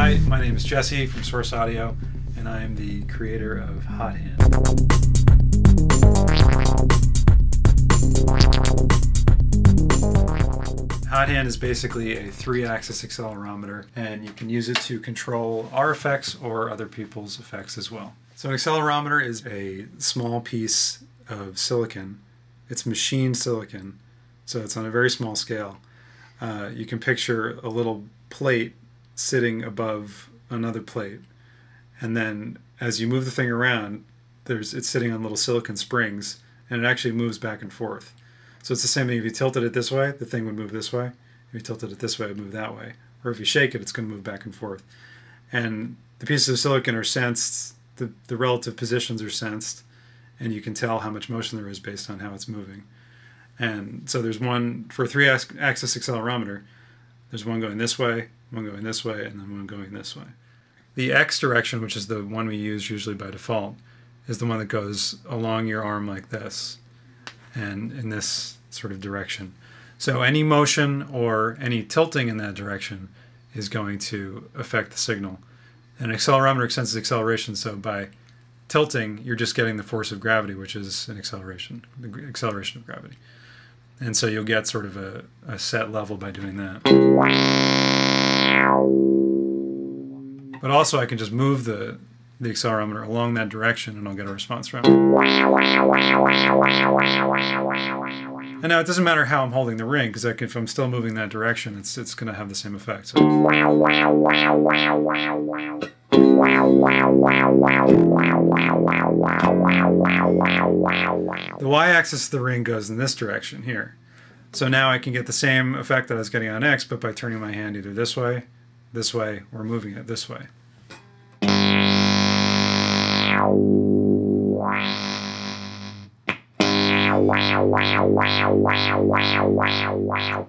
Hi, my name is Jesse from Source Audio, and I am the creator of Hot Hand. Hot Hand is basically a 3-axis accelerometer, and you can use it to control our effects or other people's effects as well. So an accelerometer is a small piece of silicon. It's machined silicon, so it's on a very small scale. You can picture a little plate sitting above another plate, and then as you move the thing around, it's sitting on little silicon springs, and it actually moves back and forth. So it's the same thing. If you tilted it this way, the thing would move this way. If you tilted it this way, it would move that way. Or if you shake it, it's going to move back and forth. And the pieces of silicon are sensed, the relative positions are sensed, and you can tell how much motion there is based on how it's moving. And so there's one, for a 3-axis accelerometer, there's one going this way, one going this way, and then one going this way. The X direction, which is the one we use usually by default, is the one that goes along your arm like this, and in this sort of direction. So any motion or any tilting in that direction is going to affect the signal. An accelerometer senses acceleration, so by tilting, you're just getting the force of gravity, which is an acceleration, the acceleration of gravity. And so you'll get sort of a set level by doing that. But also I can just move the accelerometer along that direction and I'll get a response from it. And now it doesn't matter how I'm holding the ring, because if I'm still moving that direction, it's going to have the same effect. So. The y-axis of the ring goes in this direction here. So now I can get the same effect that I was getting on X, but by turning my hand either this way, or moving it this way.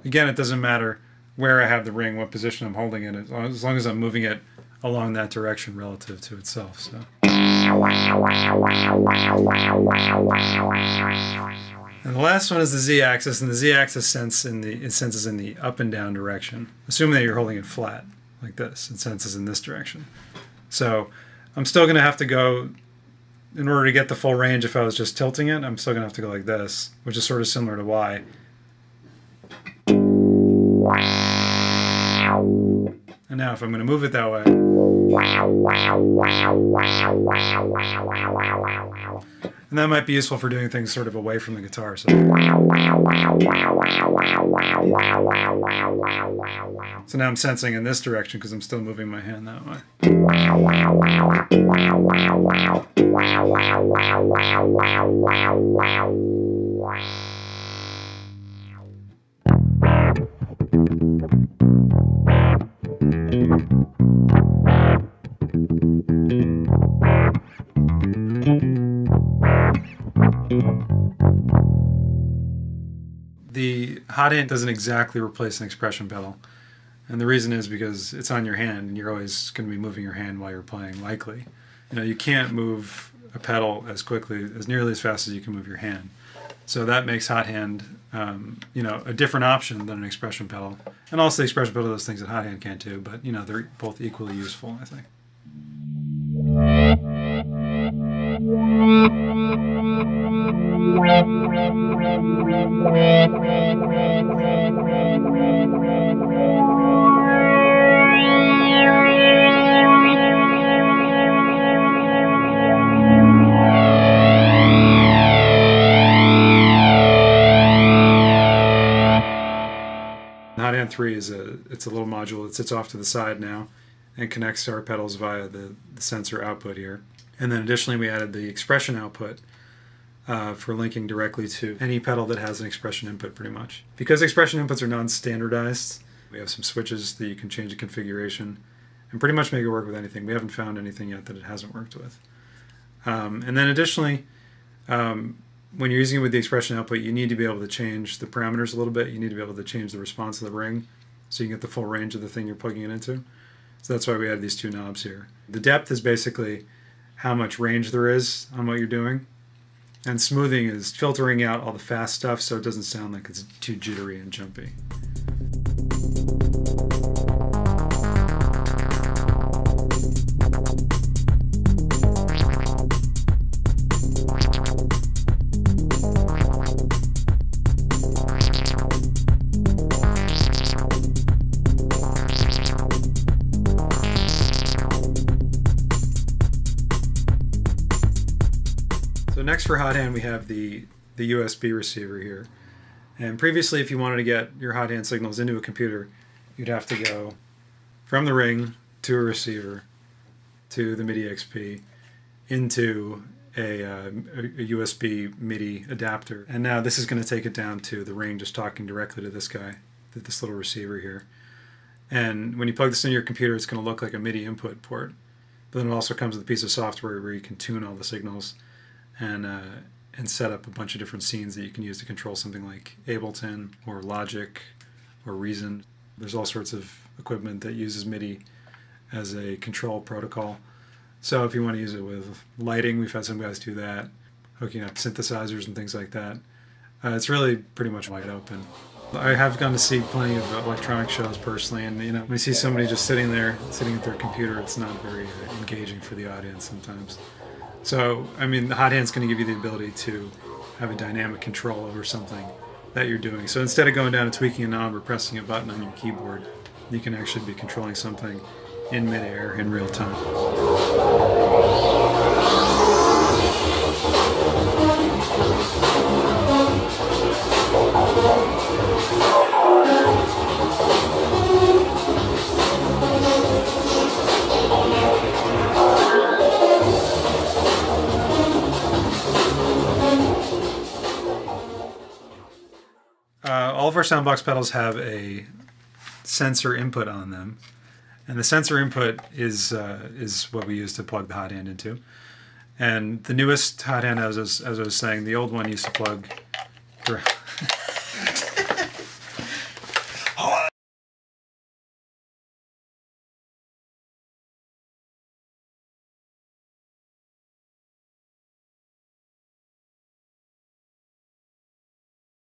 Again, it doesn't matter where I have the ring, what position I'm holding it, as long as I'm moving it along that direction relative to itself. So. And the last one is the z-axis, and the z-axis senses in the up and down direction. Assuming that you're holding it flat, like this, it senses in this direction. So I'm still going to have to go, in order to get the full range, if I was just tilting it, I'm still going to have to go like this, which is sort of similar to Y. And now if I'm going to move it that way, and that might be useful for doing things sort of away from the guitar. So now I'm sensing in this direction because I'm still moving my hand that way. The hot hand doesn't exactly replace an expression pedal, and the reason is because it's on your hand and you're always going to be moving your hand while you're playing, likely. You know, you can't move a pedal as quickly, as nearly as fast as you can move your hand. So that makes hot hand, you know, a different option than an expression pedal. And also the expression pedal does things that hot hand can't do, but you know, they're both equally useful, I think. Hot Hand 3 is it's a little module that sits off to the side now and connects to our pedals via the sensor output here. And then additionally we added the expression output for linking directly to any pedal that has an expression input pretty much. Because expression inputs are non-standardized, we have some switches that you can change the configuration and pretty much make it work with anything. We haven't found anything yet that it hasn't worked with. And then additionally, when you're using it with the expression output, you need to be able to change the parameters a little bit. You need to be able to change the response of the ring so you can get the full range of the thing you're plugging it into. So that's why we have these two knobs here. The depth is basically how much range there is on what you're doing. And smoothing is filtering out all the fast stuff so it doesn't sound like it's too jittery and jumpy. Next for hot hand, we have the USB receiver here. And previously, if you wanted to get your hot hand signals into a computer, you'd have to go from the ring to a receiver to the MIDI XP into a USB MIDI adapter. And now this is going to take it down to the ring, just talking directly to this guy, this little receiver here. And when you plug this into your computer, it's going to look like a MIDI input port. But then it also comes with a piece of software where you can tune all the signals and set up a bunch of different scenes that you can use to control something like Ableton or Logic or Reason. There's all sorts of equipment that uses MIDI as a control protocol. So if you want to use it with lighting, we've had some guys do that, hooking up synthesizers and things like that. It's really pretty much wide open. I have gone to see plenty of electronic shows personally, and you know, when you see somebody just sitting there, sitting at their computer, it's not very engaging for the audience sometimes. So, I mean, the hot hand's going to give you the ability to have a dynamic control over something that you're doing. So instead of going down and tweaking a knob or pressing a button on your keyboard, you can actually be controlling something in midair in real time. All of our soundbox pedals have a sensor input on them, and the sensor input is what we use to plug the hot hand into. And the newest hot hand, as I was saying, the old one used to plug